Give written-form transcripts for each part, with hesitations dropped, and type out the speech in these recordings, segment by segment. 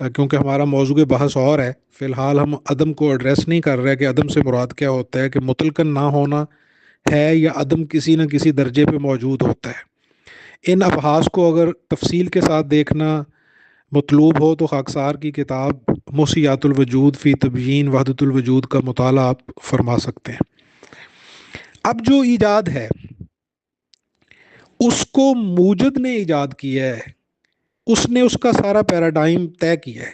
کیونکہ ہمارا موضوع بحث اور ہے، فی الحال ہم عدم کو ایڈریس نہیں کر رہے کہ عدم سے مراد کیا ہوتا ہے، کہ مطلقاً نہ ہونا ہے یا عدم کسی نہ کسی درجے پہ موجود ہوتا ہے۔ ان ابحاث کو اگر تفصیل کے ساتھ دیکھنا مطلوب ہو تو خاکسار کی کتاب موسیات الوجود فی تبیین وحدت الوجود کا مطالعہ آپ فرما سکتے ہیں۔ اب جو ایجاد ہے اس کو موجد نے ایجاد کیا ہے، اس نے اس کا سارا پیراڈائم طے کیا ہے۔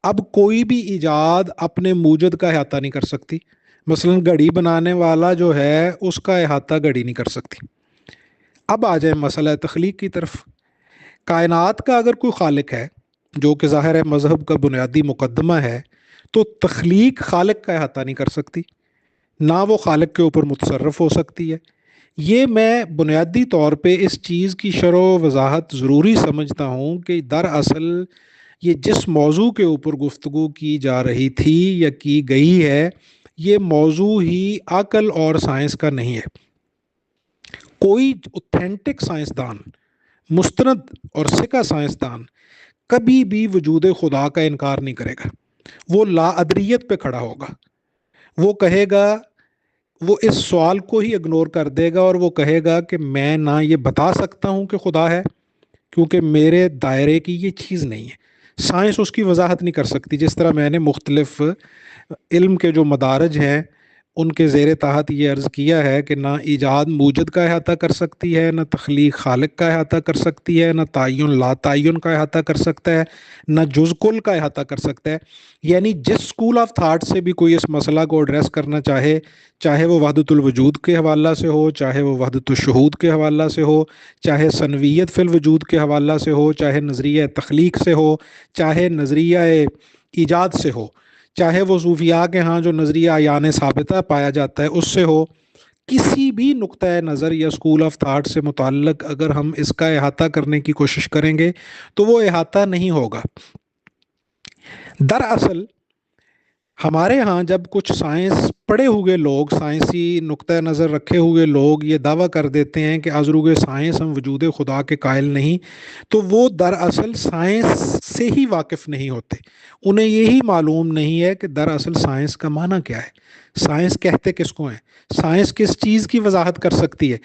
اب کوئی بھی ایجاد اپنے موجد کا احاطہ نہیں کر سکتی۔ مثلا گھڑی بنانے والا جو ہے اس کا احاطہ گھڑی نہیں کر سکتی۔ اب آ جائیں مسئلہ تخلیق کی طرف۔ کائنات کا اگر کوئی خالق ہے، جو کہ ظاہر ہے مذہب کا بنیادی مقدمہ ہے، تو تخلیق خالق کا احاطہ نہیں کر سکتی، نہ وہ خالق کے اوپر متصرف ہو سکتی ہے۔ یہ میں بنیادی طور پہ اس چیز کی شرح و وضاحت ضروری سمجھتا ہوں کہ دراصل یہ جس موضوع کے اوپر گفتگو کی جا رہی تھی یا کی گئی ہے، یہ موضوع ہی عقل اور سائنس کا نہیں ہے۔ کوئی اوتھینٹک سائنسدان، مستند اور سکہ سائنسدان کبھی بھی وجود خدا کا انکار نہیں کرے گا۔ وہ لا ادریت پہ کھڑا ہوگا، وہ کہے گا، وہ اس سوال کو ہی اگنور کر دے گا اور وہ کہے گا کہ میں نہ یہ بتا سکتا ہوں کہ خدا ہے، کیونکہ میرے دائرے کی یہ چیز نہیں ہے۔ سائنس اس کی وضاحت نہیں کر سکتی۔ جس طرح میں نے مختلف علم کے جو مدارج ہیں ان کے زیر تحت یہ عرض کیا ہے کہ نہ ایجاد موجد کا احاطہ کر سکتی ہے، نہ تخلیق خالق کا احاطہ کر سکتی ہے، نہ تعین لا تعین کا احاطہ کر سکتا ہے، نہ جز کل کا احاطہ کر سکتا ہے۔ یعنی جس اسکول آف تھاٹ سے بھی کوئی اس مسئلہ کو ایڈریس کرنا چاہے، چاہے وہ وحدت الوجود کے حوالہ سے ہو، چاہے وہ وحدت الشہود کے حوالہ سے ہو، چاہے ثنویت فی الوجود کے حوالہ سے ہو، چاہے نظریہ تخلیق سے ہو، چاہے نظریہ ایجاد سے ہو، چاہے وہ صوفیاء کے ہاں جو نظریہ عیان ثابتہ پایا جاتا ہے اس سے ہو، کسی بھی نقطۂ نظر یا اسکول آف تھاٹ سے متعلق اگر ہم اس کا احاطہ کرنے کی کوشش کریں گے تو وہ احاطہ نہیں ہوگا۔ دراصل ہمارے ہاں جب کچھ سائنس پڑھے ہوئے لوگ، سائنسی نقطۂ نظر رکھے ہوئے لوگ یہ دعویٰ کر دیتے ہیں کہ ازروگ سائنس ہم وجود خدا کے قائل نہیں، تو وہ دراصل سائنس سے ہی واقف نہیں ہوتے۔ انہیں یہی معلوم نہیں ہے کہ دراصل سائنس کا معنی کیا ہے، سائنس کہتے کس کو ہیں، سائنس کس چیز کی وضاحت کر سکتی ہے۔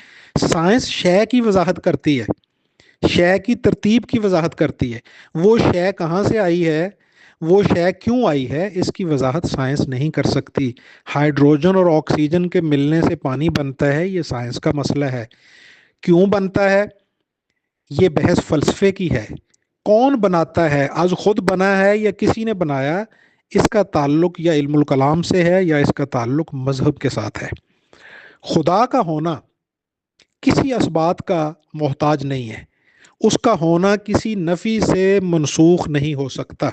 سائنس شے کی وضاحت کرتی ہے، شے کی ترتیب کی وضاحت کرتی ہے۔ وہ شے کہاں سے آئی ہے، وہ شے کیوں آئی ہے، اس کی وضاحت سائنس نہیں کر سکتی۔ ہائیڈروجن اور آکسیجن کے ملنے سے پانی بنتا ہے، یہ سائنس کا مسئلہ ہے۔ کیوں بنتا ہے، یہ بحث فلسفے کی ہے۔ کون بناتا ہے، از خود بنا ہے یا کسی نے بنایا، اس کا تعلق یا علم الکلام سے ہے یا اس کا تعلق مذہب کے ساتھ ہے۔ خدا کا ہونا کسی اسبات کا محتاج نہیں ہے، اس کا ہونا کسی نفی سے منسوخ نہیں ہو سکتا۔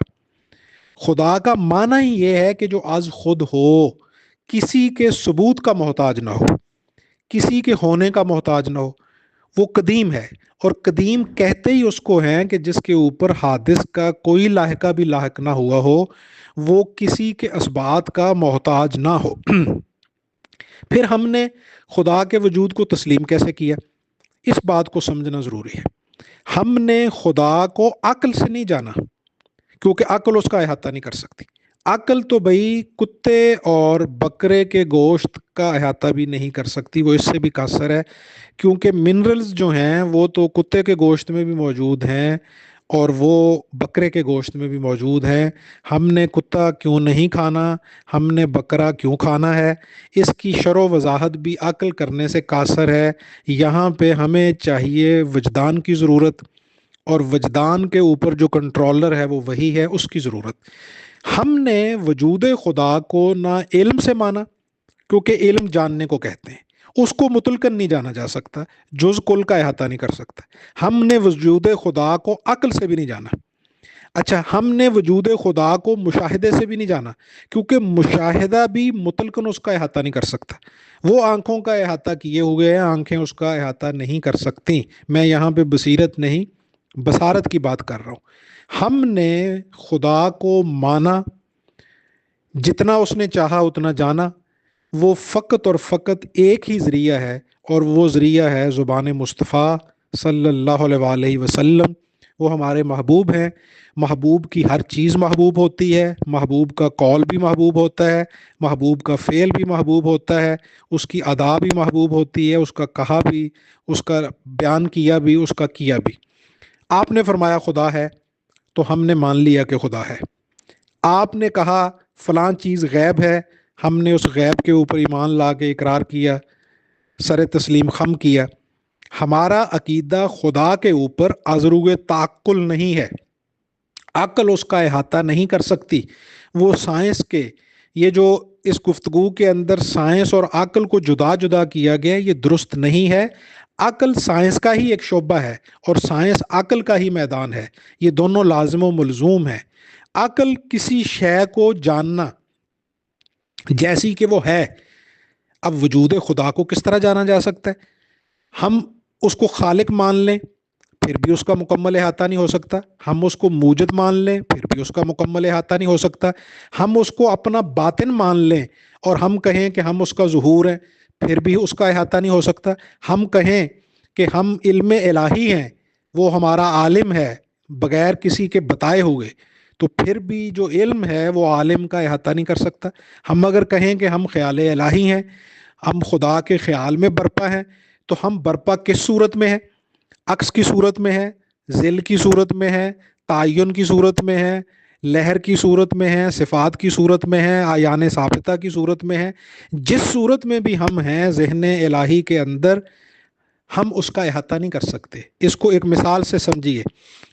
خدا کا معنی ہی یہ ہے کہ جو از خود ہو، کسی کے ثبوت کا محتاج نہ ہو، کسی کے ہونے کا محتاج نہ ہو۔ وہ قدیم ہے، اور قدیم کہتے ہی اس کو ہیں کہ جس کے اوپر حادث کا کوئی لاحقہ بھی لاحق نہ ہوا ہو، وہ کسی کے اسبات کا محتاج نہ ہو۔ پھر ہم نے خدا کے وجود کو تسلیم کیسے کیا، اس بات کو سمجھنا ضروری ہے۔ ہم نے خدا کو عقل سے نہیں جانا، کیونکہ عقل اس کا احاطہ نہیں کر سکتی۔ عقل تو بھئی کتے اور بکرے کے گوشت کا احاطہ بھی نہیں کر سکتی، وہ اس سے بھی قاصر ہے، کیونکہ منرلز جو ہیں وہ تو کتے کے گوشت میں بھی موجود ہیں اور وہ بکرے کے گوشت میں بھی موجود ہیں۔ ہم نے کتا کیوں نہیں کھانا، ہم نے بکرا کیوں کھانا ہے، اس کی شرح و وضاحت بھی عقل کرنے سے قاصر ہے۔ یہاں پہ ہمیں چاہیے وجدان کی ضرورت، اور وجدان کے اوپر جو کنٹرولر ہے وہ وہی ہے، اس کی ضرورت۔ ہم نے وجود خدا کو نہ علم سے مانا، کیونکہ علم جاننے کو کہتے ہیں، اس کو مطلقاً نہیں جانا جا سکتا، جز کل کا احاطہ نہیں کر سکتا۔ ہم نے وجود خدا کو عقل سے بھی نہیں جانا۔ اچھا، ہم نے وجود خدا کو مشاہدے سے بھی نہیں جانا، کیونکہ مشاہدہ بھی مطلقاً اس کا احاطہ نہیں کر سکتا۔ وہ آنکھوں کا احاطہ کیے ہوئے ہیں، آنکھیں اس کا احاطہ نہیں کر سکتی۔ میں یہاں پہ بصیرت نہیں، بصارت کی بات کر رہا ہوں۔ ہم نے خدا کو مانا، جتنا اس نے چاہا اتنا جانا۔ وہ فقط اور فقط ایک ہی ذریعہ ہے، اور وہ ذریعہ ہے زبان مصطفیٰ صلی اللہ علیہ وسلم۔ وہ ہمارے محبوب ہیں. محبوب کی ہر چیز محبوب ہوتی ہے، محبوب کا قول بھی محبوب ہوتا ہے، محبوب کا فعل بھی محبوب ہوتا ہے، اس کی ادا بھی محبوب ہوتی ہے، اس کا کہا بھی، اس کا بیان کیا بھی، اس کا کیا بھی. آپ نے فرمایا خدا ہے تو ہم نے مان لیا کہ خدا ہے. آپ نے کہا فلاں چیز غیب ہے، ہم نے اس غیب کے اوپر ایمان لا کے اقرار کیا، سر تسلیم خم کیا. ہمارا عقیدہ خدا کے اوپر ازروگ تعقل نہیں ہے، عقل اس کا احاطہ نہیں کر سکتی. وہ سائنس کے، یہ جو اس گفتگو کے اندر سائنس اور عقل کو جدا جدا کیا گیا، یہ درست نہیں ہے. عقل سائنس کا ہی ایک شعبہ ہے اور سائنس عقل کا ہی میدان ہے، یہ دونوں لازم و ملزوم ہیں. عقل کسی شے کو جاننا جیسی کہ وہ ہے. اب وجود خدا کو کس طرح جانا جا سکتا ہے؟ ہم اس کو خالق مان لیں پھر بھی اس کا مکمل احاطہ نہیں ہو سکتا. ہم اس کو موجد مان لیں پھر بھی اس کا مکمل احاطہ نہیں ہو سکتا. ہم اس کو اپنا باطن مان لیں اور ہم کہیں کہ ہم اس کا ظہور ہیں پھر بھی اس کا احاطہ نہیں ہو سکتا. ہم کہیں کہ ہم علم الہی ہیں، وہ ہمارا عالم ہے بغیر کسی کے بتائے ہوئے، تو پھر بھی جو علم ہے وہ عالم کا احاطہ نہیں کر سکتا. ہم اگر کہیں کہ ہم خیال الہی ہیں، ہم خدا کے خیال میں برپا ہیں، تو ہم برپا کس صورت میں ہیں؟ عکس کی صورت میں ہے، ذل کی صورت میں ہے، تعین کی صورت میں ہے، لہر کی صورت میں ہے، صفات کی صورت میں ہے، آیان ثابتہ کی صورت میں ہے. جس صورت میں بھی ہم ہیں ذہن الہی کے اندر، ہم اس کا احاطہ نہیں کر سکتے. اس کو ایک مثال سے سمجھیے.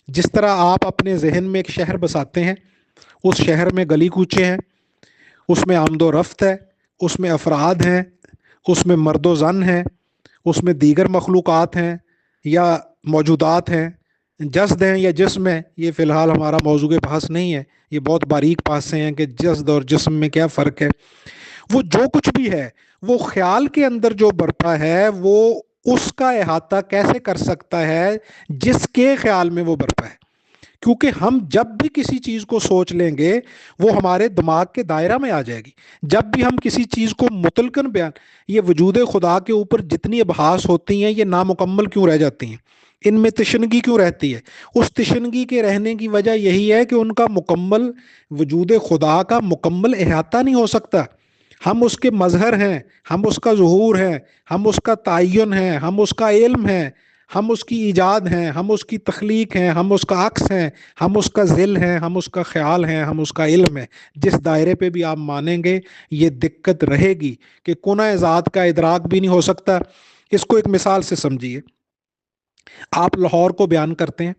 جس طرح آپ اپنے ذہن میں ایک شہر بساتے ہیں، اس شہر میں گلی کوچے ہیں، اس میں آمد و رفت ہے، اس میں افراد ہیں، اس میں مرد و زن ہیں، اس میں دیگر مخلوقات ہیں یا موجودات ہیں، جسد ہیں یا جسم ہے. یہ فی الحال ہمارا موضوع بحث نہیں ہے، یہ بہت باریک بحثیں ہیں کہ جسد اور جسم میں کیا فرق ہے. وہ جو کچھ بھی ہے وہ خیال کے اندر جو برپا ہے، وہ اس کا احاطہ کیسے کر سکتا ہے جس کے خیال میں وہ برپا ہے؟ کیونکہ ہم جب بھی کسی چیز کو سوچ لیں گے وہ ہمارے دماغ کے دائرہ میں آ جائے گی. جب بھی ہم کسی چیز کو مطلقاً بیان، یہ وجود خدا کے اوپر جتنی ابحاث ہوتی ہیں یہ نامکمل کیوں رہ جاتی ہیں؟ ان میں تشنگی کیوں رہتی ہے؟ اس تشنگی کے رہنے کی وجہ یہی ہے کہ ان کا مکمل، وجود خدا کا مکمل احاطہ نہیں ہو سکتا. ہم اس کے مظہر ہیں، ہم اس کا ظہور ہیں، ہم اس کا تعین ہیں، ہم اس کا علم ہیں، ہم اس کی ایجاد ہیں، ہم اس کی تخلیق ہیں، ہم اس کا عکس ہیں، ہم اس کا ذل ہیں، ہم اس کا خیال ہیں، ہم اس کا علم ہے. جس دائرے پہ بھی آپ مانیں گے یہ دقت رہے گی کہ کنہ ذات کا ادراک بھی نہیں ہو سکتا. اس کو ایک مثال سے سمجھیے. آپ لاہور کو بیان کرتے ہیں،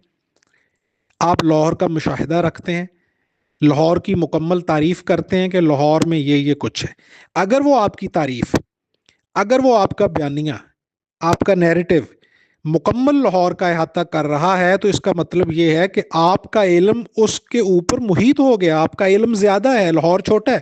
آپ لاہور کا مشاہدہ رکھتے ہیں، لاہور کی مکمل تعریف کرتے ہیں کہ لاہور میں یہ کچھ ہے. اگر وہ آپ کی تعریف، اگر وہ آپ کا بیانیہ، آپ کا نیریٹو مکمل لاہور کا احاطہ کر رہا ہے، تو اس کا مطلب یہ ہے کہ آپ کا علم اس کے اوپر محیط ہو گیا، آپ کا علم زیادہ ہے، لاہور چھوٹا ہے.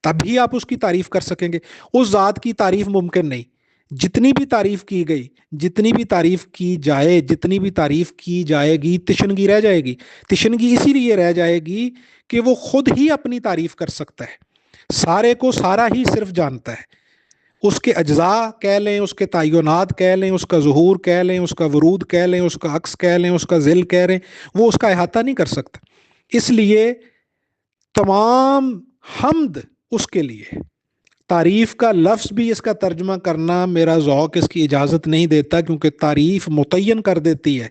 تبھی آپ اس کی تعریف کر سکیں گے. اس ذات کی تعریف ممکن نہیں. جتنی بھی تعریف کی گئی، جتنی بھی تعریف کی جائے، جتنی بھی تعریف کی جائے گی، تشنگی رہ جائے گی. تشنگی اسی لیے رہ جائے گی کہ وہ خود ہی اپنی تعریف کر سکتا ہے، سارے کو سارا ہی صرف جانتا ہے. اس کے اجزاء کہہ لیں، اس کے تعینات کہہ لیں، اس کا ظہور کہہ لیں، اس کا ورود کہہ لیں، اس کا عکس کہہ لیں، اس کا ذل کہہ لیں، وہ اس کا احاطہ نہیں کر سکتا. اس لیے تمام حمد اس کے لیے. تعریف کا لفظ بھی اس کا ترجمہ کرنا میرا ذوق اس کی اجازت نہیں دیتا، کیونکہ تعریف متعین کر دیتی ہے،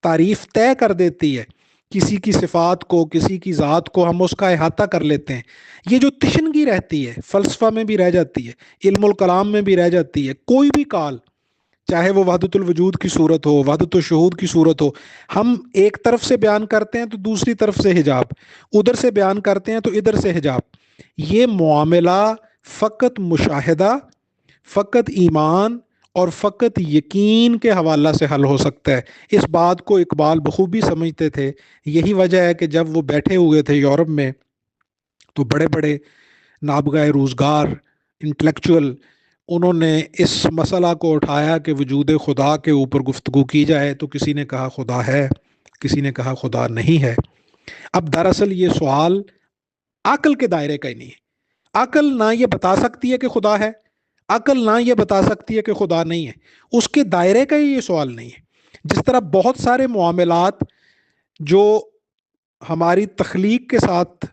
تعریف طے کر دیتی ہے. کسی کی صفات کو، کسی کی ذات کو ہم اس کا احاطہ کر لیتے ہیں. یہ جو تشنگی رہتی ہے فلسفہ میں بھی رہ جاتی ہے، علم الکلام میں بھی رہ جاتی ہے. کوئی بھی کال، چاہے وہ وحدت الوجود کی صورت ہو، وحدت الشہود کی صورت ہو، ہم ایک طرف سے بیان کرتے ہیں تو دوسری طرف سے حجاب، ادھر سے بیان کرتے ہیں تو ادھر سے حجاب. یہ معاملہ فقط مشاہدہ، فقط ایمان اور فقط یقین کے حوالہ سے حل ہو سکتا ہے. اس بات کو اقبال بخوبی سمجھتے تھے. یہی وجہ ہے کہ جب وہ بیٹھے ہوئے تھے یورپ میں، تو بڑے بڑے نابغہ روزگار انٹلیکچوئل، انہوں نے اس مسئلہ کو اٹھایا کہ وجود خدا کے اوپر گفتگو کی جائے. تو کسی نے کہا خدا ہے، کسی نے کہا خدا نہیں ہے. اب دراصل یہ سوال عقل کے دائرے کا ہی نہیں ہے. عقل نہ یہ بتا سکتی ہے کہ خدا ہے، عقل نہ یہ بتا سکتی ہے کہ خدا نہیں ہے. اس کے دائرے کا ہی یہ سوال نہیں ہے. جس طرح بہت سارے معاملات جو ہماری تخلیق کے ساتھ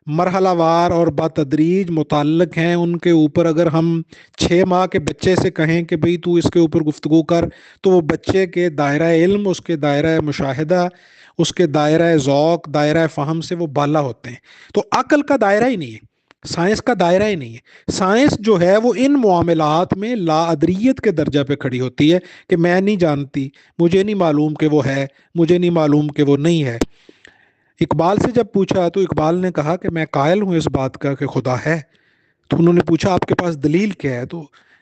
مرحلہ وار اور بتدریج متعلق ہیں، ان کے اوپر اگر ہم 6 ماہ کے بچے سے کہیں کہ بھئی تو اس کے اوپر گفتگو کر، تو وہ بچے کے دائرہ علم، اس کے دائرہ مشاہدہ، اس کے دائرہ ذوق، دائرہ فہم سے وہ بالا ہوتے ہیں. تو عقل کا دائرہ ہی نہیں ہے، سائنس کا دائرہ ہی نہیں ہے. سائنس جو ہے وہ ان معاملات میں لا ادریت کے درجہ پہ کھڑی ہوتی ہے کہ میں نہیں جانتی، مجھے نہیں معلوم کہ وہ ہے، مجھے نہیں معلوم کہ وہ نہیں ہے. اقبال سے جب پوچھا تو اقبال نے کہا کہ میں قائل ہوں اس بات کا کہ خدا ہے. تو انہوں نے پوچھا آپ کے پاس دلیل کیا ہے؟ تو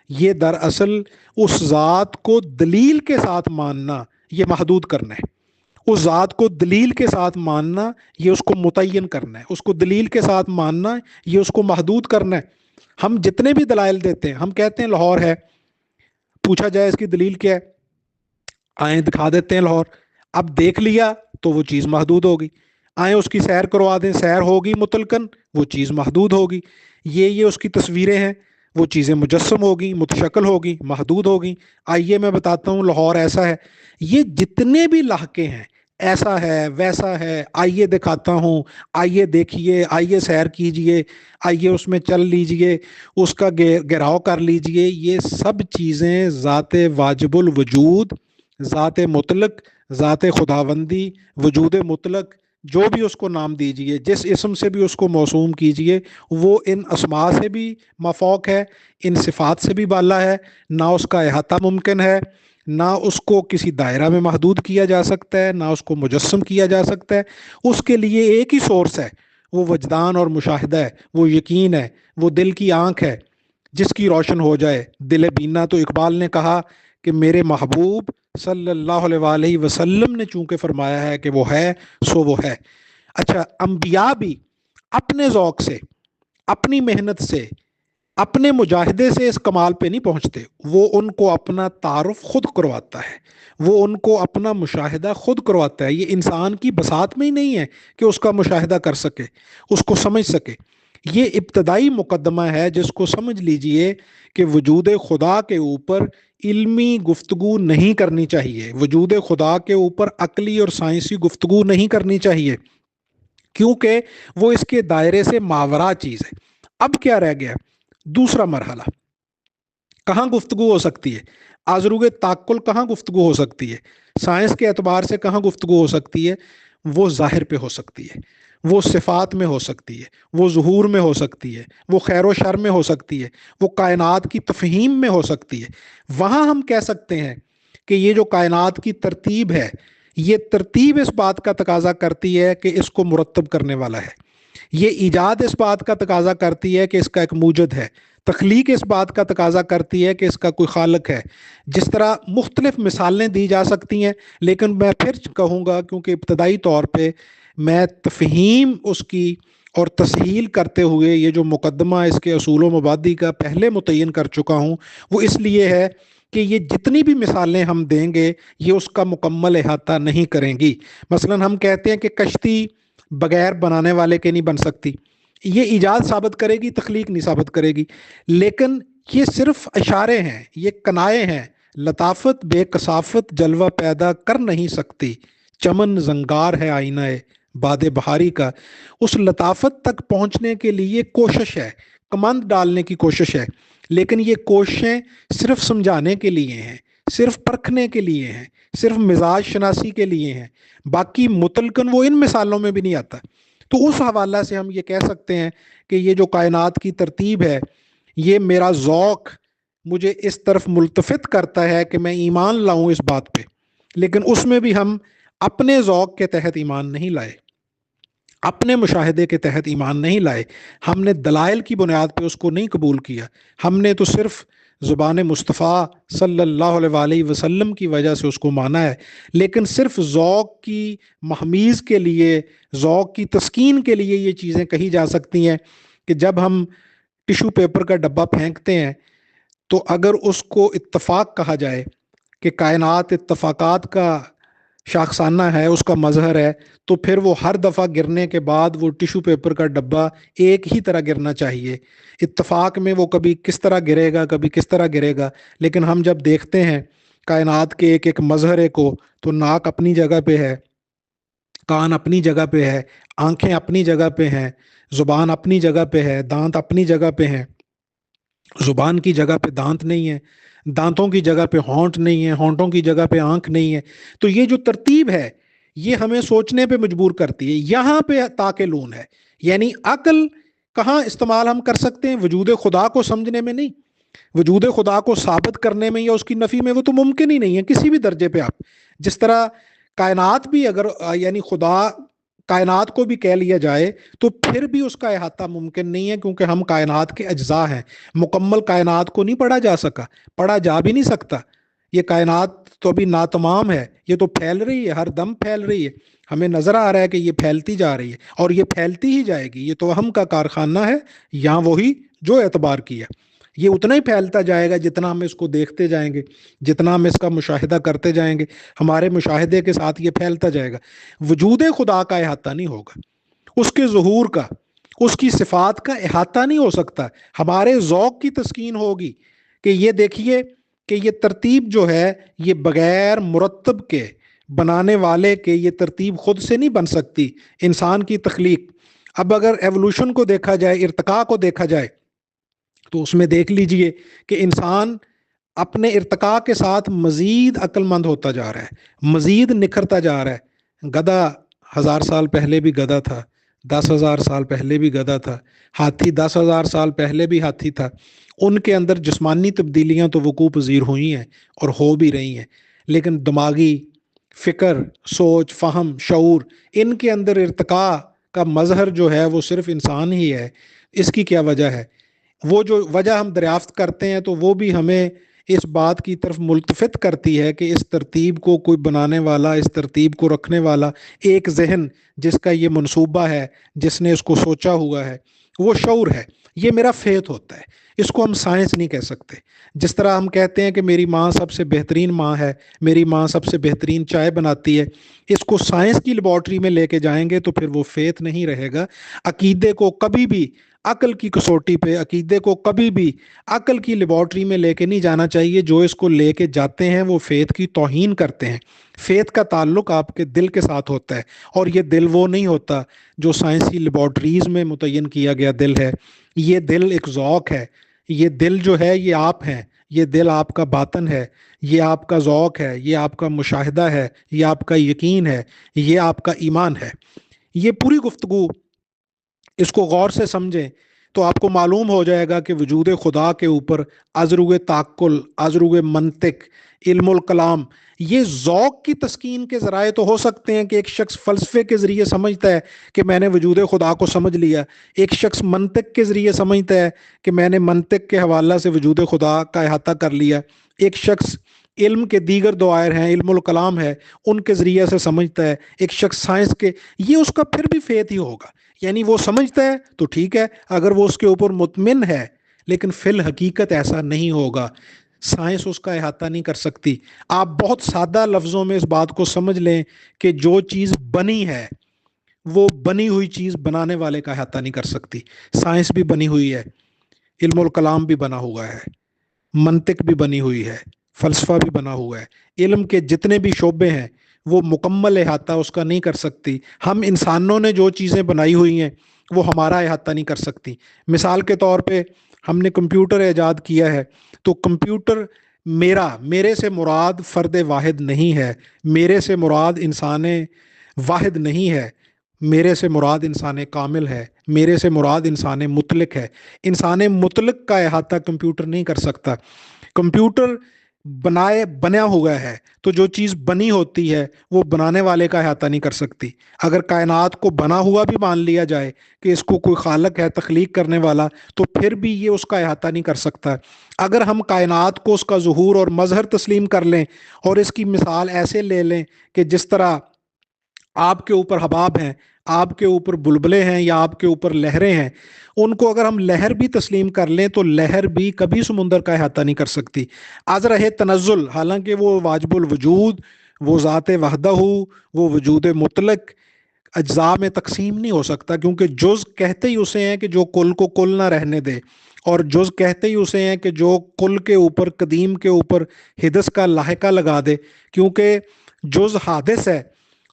یہ دراصل اس ذات کو دلیل کے ساتھ ماننا یہ محدود کرنا ہے. اس ذات کو دلیل کے ساتھ ماننا یہ اس کو متعین کرنا ہے. اس کو دلیل کے ساتھ ماننا یہ اس کو محدود کرنا ہے. ہم جتنے بھی دلائل دیتے ہیں، ہم کہتے ہیں لاہور ہے، پوچھا جائے اس کی دلیل کیا ہے، آئیں دکھا دیتے ہیں لاہور. اب دیکھ لیا تو وہ چیز محدود ہوگی. آئیں اس کی سیر کروا دیں، سیر ہوگی مطلقاً، وہ چیز محدود ہوگی. یہ اس کی تصویریں ہیں، وہ چیزیں مجسم ہوگی، متشکل ہوگی، محدود ہوگی. آئیے میں بتاتا ہوں لاہور ایسا ہے. یہ جتنے بھی لہکے ہیں، ایسا ہے ویسا ہے، آئیے دکھاتا ہوں، آئیے دیکھیے، آئیے سیر کیجئے، آئیے اس میں چل لیجئے، اس کا گھیراؤ کر لیجئے، یہ سب چیزیں ذات واجب الوجود، ذات مطلق، ذات خداوندی، وجود مطلق، جو بھی اس کو نام دیجئے، جس اسم سے بھی اس کو موسوم کیجئے، وہ ان اسماء سے بھی مفوق ہے، ان صفات سے بھی بالا ہے. نہ اس کا احاطہ ممکن ہے، نہ اس کو کسی دائرہ میں محدود کیا جا سکتا ہے، نہ اس کو مجسم کیا جا سکتا ہے. اس کے لیے ایک ہی سورس ہے، وہ وجدان اور مشاہدہ ہے، وہ یقین ہے، وہ دل کی آنکھ ہے جس کی روشن ہو جائے دل بینا. تو اقبال نے کہا کہ میرے محبوب صلی اللہ علیہ وآلہ وسلم نے چونکہ فرمایا ہے کہ وہ ہے سو وہ ہے. اچھا، انبیاء بھی اپنے ذوق سے، اپنی محنت سے، اپنے مجاہدے سے اس کمال پہ نہیں پہنچتے. وہ ان کو اپنا تعارف خود کرواتا ہے، وہ ان کو اپنا مشاہدہ خود کرواتا ہے. یہ انسان کی بساط میں ہی نہیں ہے کہ اس کا مشاہدہ کر سکے، اس کو سمجھ سکے. یہ ابتدائی مقدمہ ہے جس کو سمجھ لیجئے کہ وجود خدا کے اوپر علمی گفتگو نہیں کرنی چاہیے، وجود خدا کے اوپر عقلی اور سائنسی گفتگو نہیں کرنی چاہیے، کیونکہ وہ اس کے دائرے سے ماورا چیز ہے. اب کیا رہ گیا؟ دوسرا مرحلہ. کہاں گفتگو ہو سکتی ہے؟ آزروگ تعقل کہاں گفتگو ہو سکتی ہے؟ سائنس کے اعتبار سے کہاں گفتگو ہو سکتی ہے؟ وہ ظاہر پہ ہو سکتی ہے، وہ صفات میں ہو سکتی ہے، وہ ظہور میں ہو سکتی ہے، وہ خیر و شر میں ہو سکتی ہے، وہ کائنات کی تفہیم میں ہو سکتی ہے. وہاں ہم کہہ سکتے ہیں کہ یہ جو کائنات کی ترتیب ہے، یہ ترتیب اس بات کا تقاضا کرتی ہے کہ اس کو مرتب کرنے والا ہے. یہ ایجاد اس بات کا تقاضا کرتی ہے کہ اس کا ایک موجد ہے. تخلیق اس بات کا تقاضا کرتی ہے کہ اس کا کوئی خالق ہے. جس طرح مختلف مثالیں دی جا سکتی ہیں، لیکن میں پھر کہوں گا کیونکہ ابتدائی طور پہ میں تفہیم اس کی اور تسہیل کرتے ہوئے یہ جو مقدمہ اس کے اصول و مبادی کا پہلے متعین کر چکا ہوں، وہ اس لیے ہے کہ یہ جتنی بھی مثالیں ہم دیں گے یہ اس کا مکمل احاطہ نہیں کریں گی. مثلا ہم کہتے ہیں کہ کشتی بغیر بنانے والے کے نہیں بن سکتی، یہ ایجاد ثابت کرے گی، تخلیق نہیں ثابت کرے گی. لیکن یہ صرف اشارے ہیں، یہ کنائے ہیں. لطافت بے کثافت جلوہ پیدا کر نہیں سکتی، چمن زنگار ہے آئینہ باد بہاری کا. اس لطافت تک پہنچنے کے لیے کوشش ہے، کمند ڈالنے کی کوشش ہے، لیکن یہ کوششیں صرف سمجھانے کے لیے ہیں، صرف پرکھنے کے لیے ہیں، صرف مزاج شناسی کے لیے ہیں. باقی مطلقاً وہ ان مثالوں میں بھی نہیں آتا. تو اس حوالہ سے ہم یہ کہہ سکتے ہیں کہ یہ جو کائنات کی ترتیب ہے، یہ میرا ذوق مجھے اس طرف ملتفت کرتا ہے کہ میں ایمان لاؤں اس بات پہ، لیکن اس میں بھی ہم اپنے ذوق کے تحت ایمان نہیں لائے، اپنے مشاہدے کے تحت ایمان نہیں لائے. ہم نے دلائل کی بنیاد پہ اس کو نہیں قبول کیا. ہم نے تو صرف زبان مصطفیٰ صلی اللہ علیہ وآلہ وسلم کی وجہ سے اس کو مانا ہے. لیکن صرف ذوق کی محمیز کے لیے، ذوق کی تسکین کے لیے یہ چیزیں کہی جا سکتی ہیں کہ جب ہم ٹیشو پیپر کا ڈبہ پھینکتے ہیں تو اگر اس کو اتفاق کہا جائے کہ کائنات اتفاقات کا شاخسانہ ہے، اس کا مظہر ہے، تو پھر وہ ہر دفعہ گرنے کے بعد وہ ٹیشو پیپر کا ڈبہ ایک ہی طرح گرنا چاہیے. اتفاق میں وہ کبھی کس طرح گرے گا، کبھی کس طرح گرے گا. لیکن ہم جب دیکھتے ہیں کائنات کے ایک ایک مظہرے کو، تو ناک اپنی جگہ پہ ہے، کان اپنی جگہ پہ ہے، آنکھیں اپنی جگہ پہ ہیں، زبان اپنی جگہ پہ ہے، دانت اپنی جگہ پہ ہیں، زبان کی جگہ پہ دانت نہیں ہے، دانتوں کی جگہ پہ ہونٹ نہیں ہے، ہونٹوں کی جگہ پہ آنکھ نہیں ہے۔ تو یہ جو ترتیب ہے یہ ہمیں سوچنے پہ مجبور کرتی ہے۔ یہاں پہ تاکلون ہے، یعنی عقل کہاں استعمال ہم کر سکتے ہیں؟ وجود خدا کو سمجھنے میں نہیں، وجود خدا کو ثابت کرنے میں یا اس کی نفی میں، وہ تو ممکن ہی نہیں ہے کسی بھی درجے پہ۔ آپ جس طرح کائنات بھی اگر یعنی خدا کائنات کو بھی کہہ لیا جائے تو پھر بھی اس کا احاطہ ممکن نہیں ہے، کیونکہ ہم کائنات کے اجزاء ہیں۔ مکمل کائنات کو نہیں پڑھا جا سکا، پڑھا جا بھی نہیں سکتا۔ یہ کائنات تو ابھی ناتمام ہے، یہ تو پھیل رہی ہے، ہر دم پھیل رہی ہے، ہمیں نظر آ رہا ہے کہ یہ پھیلتی جا رہی ہے اور یہ پھیلتی ہی جائے گی۔ یہ تو ہم کا کارخانہ ہے، یہاں وہی جو اعتبار کیا، یہ اتنا ہی پھیلتا جائے گا جتنا ہم اس کو دیکھتے جائیں گے، جتنا ہم اس کا مشاہدہ کرتے جائیں گے، ہمارے مشاہدے کے ساتھ یہ پھیلتا جائے گا۔ وجود خدا کا احاطہ نہیں ہوگا، اس کے ظہور کا، اس کی صفات کا احاطہ نہیں ہو سکتا۔ ہمارے ذوق کی تسکین ہوگی کہ یہ دیکھیے کہ یہ ترتیب جو ہے یہ بغیر مرتب کے، بنانے والے کے، یہ ترتیب خود سے نہیں بن سکتی۔ انسان کی تخلیق، اب اگر ایوولوشن کو دیکھا جائے، ارتقاء کو دیکھا جائے، تو اس میں دیکھ لیجئے کہ انسان اپنے ارتقاء کے ساتھ مزید عقل مند ہوتا جا رہا ہے، مزید نکھرتا جا رہا ہے۔ گدھا 1000 سال پہلے بھی گدھا تھا، 10,000 سال پہلے بھی گدھا تھا، ہاتھی 10,000 سال پہلے بھی ہاتھی تھا۔ ان کے اندر جسمانی تبدیلیاں تو وقوع پذیر ہوئی ہیں اور ہو بھی رہی ہیں، لیکن دماغی فکر، سوچ، فہم، شعور، ان کے اندر ارتقاء کا مظہر جو ہے وہ صرف انسان ہی ہے۔ اس کی کیا وجہ ہے؟ وہ جو وجہ ہم دریافت کرتے ہیں تو وہ بھی ہمیں اس بات کی طرف ملتفت کرتی ہے کہ اس ترتیب کو کوئی بنانے والا، اس ترتیب کو رکھنے والا، ایک ذہن جس کا یہ منصوبہ ہے، جس نے اس کو سوچا ہوا ہے، وہ شعور ہے۔ یہ میرا فیت ہوتا ہے، اس کو ہم سائنس نہیں کہہ سکتے۔ جس طرح ہم کہتے ہیں کہ میری ماں سب سے بہترین ماں ہے، میری ماں سب سے بہترین چائے بناتی ہے، اس کو سائنس کی لیبارٹری میں لے کے جائیں گے تو پھر وہ فیت نہیں رہے گا۔ عقیدے کو کبھی بھی عقل کی کسوٹی پہ، عقیدے کو کبھی بھی عقل کی لیبارٹری میں لے کے نہیں جانا چاہیے۔ جو اس کو لے کے جاتے ہیں وہ فیت کی توہین کرتے ہیں۔ فیت کا تعلق آپ کے دل کے ساتھ ہوتا ہے، اور یہ دل وہ نہیں ہوتا جو سائنسی لیبارٹریز میں متعین کیا گیا دل ہے۔ یہ دل ایک ذوق ہے، یہ دل جو ہے یہ آپ ہیں، یہ دل آپ کا باطن ہے، یہ آپ کا ذوق ہے، یہ آپ کا مشاہدہ ہے، یہ آپ کا یقین ہے، یہ آپ کا ایمان ہے۔ یہ پوری گفتگو اس کو غور سے سمجھیں تو آپ کو معلوم ہو جائے گا کہ وجود خدا کے اوپر ازروگ تعقل، ازروگ منطق، علم الکلام، یہ ذوق کی تسکین کے ذرائع تو ہو سکتے ہیں کہ ایک شخص فلسفے کے ذریعے سمجھتا ہے کہ میں نے وجود خدا کو سمجھ لیا، ایک شخص منطق کے ذریعے سمجھتا ہے کہ میں نے منطق کے حوالہ سے وجود خدا کا احاطہ کر لیا، ایک شخص علم کے دیگر دعائر ہیں، علم الکلام ہے، ان کے ذریعے سے سمجھتا ہے، ایک شخص سائنس کے، یہ اس کا پھر بھی فیت ہی ہوگا۔ یعنی وہ سمجھتا ہے تو ٹھیک ہے اگر وہ اس کے اوپر مطمئن ہے، لیکن فی الحقیقت ایسا نہیں ہوگا۔ سائنس اس کا احاطہ نہیں کر سکتی۔ آپ بہت سادہ لفظوں میں اس بات کو سمجھ لیں کہ جو چیز بنی ہے وہ بنی ہوئی چیز بنانے والے کا احاطہ نہیں کر سکتی۔ سائنس بھی بنی ہوئی ہے، علم الکلام بھی بنا ہوا ہے، منطق بھی بنی ہوئی ہے، فلسفہ بھی بنا ہوا ہے، علم کے جتنے بھی شعبے ہیں وہ مکمل احاطہ اس کا نہیں کر سکتی۔ ہم انسانوں نے جو چیزیں بنائی ہوئی ہیں وہ ہمارا احاطہ نہیں کر سکتی۔ مثال کے طور پہ ہم نے کمپیوٹر ایجاد کیا ہے، تو کمپیوٹر میرے سے مراد فرد واحد نہیں ہے، میرے سے مراد انسان واحد نہیں ہے، میرے سے مراد انسان کامل ہے، میرے سے مراد انسان مطلق ہے۔ انسان مطلق کا احاطہ کمپیوٹر نہیں کر سکتا۔ کمپیوٹر بنیا ہوا ہے تو جو چیز بنی ہوتی ہے وہ بنانے والے کا احاطہ نہیں کر سکتی۔ اگر کائنات کو بنا ہوا بھی مان لیا جائے کہ اس کو کوئی خالق ہے تخلیق کرنے والا، تو پھر بھی یہ اس کا احاطہ نہیں کر سکتا۔ اگر ہم کائنات کو اس کا ظہور اور مظہر تسلیم کر لیں اور اس کی مثال ایسے لے لیں کہ جس طرح آپ کے اوپر حباب ہیں، آپ کے اوپر بلبلے ہیں یا آپ کے اوپر لہریں ہیں، ان کو اگر ہم لہر بھی تسلیم کر لیں تو لہر بھی کبھی سمندر کا احاطہ نہیں کر سکتی۔ از رہے تنزل، حالانکہ وہ واجب الوجود، وہ ذات وحدہ، وہ وجود مطلق، اجزاء میں تقسیم نہیں ہو سکتا، کیونکہ جز کہتے ہی اسے ہیں کہ جو کل کو کل نہ رہنے دے، اور جز کہتے ہی اسے ہیں کہ جو کل کے اوپر، قدیم کے اوپر حدث کا لاحقہ لگا دے، کیونکہ جز حادث ہے،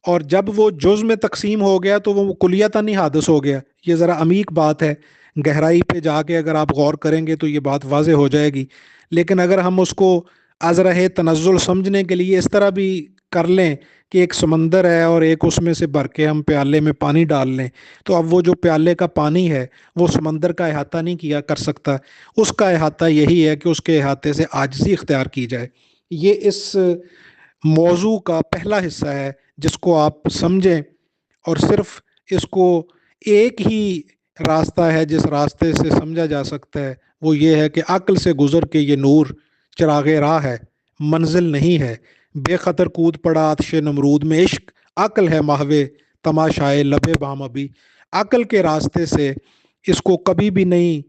اور جب وہ جز میں تقسیم ہو گیا تو وہ کلیتاً ہی حادث ہو گیا۔ یہ ذرا عمیق بات ہے، گہرائی پہ جا کے اگر آپ غور کریں گے تو یہ بات واضح ہو جائے گی۔ لیکن اگر ہم اس کو از رہے تنزل سمجھنے کے لیے اس طرح بھی کر لیں کہ ایک سمندر ہے اور ایک اس میں سے بھر کے ہم پیالے میں پانی ڈال لیں، تو اب وہ جو پیالے کا پانی ہے وہ سمندر کا احاطہ نہیں کیا کر سکتا، اس کا احاطہ یہی ہے کہ اس کے احاطے سے عاجزی اختیار کی جائے۔ یہ اس موضوع کا پہلا حصہ ہے جس کو آپ سمجھیں، اور صرف اس کو ایک ہی راستہ ہے جس راستے سے سمجھا جا سکتا ہے، وہ یہ ہے کہ عقل سے گزر کے یہ نور چراغ راہ ہے، منزل نہیں ہے، بے خطر کود پڑا آتش نمرود میں عشق، عقل ہے محو تماشائے لبے بام ابھی۔ عقل کے راستے سے اس کو کبھی بھی نہیں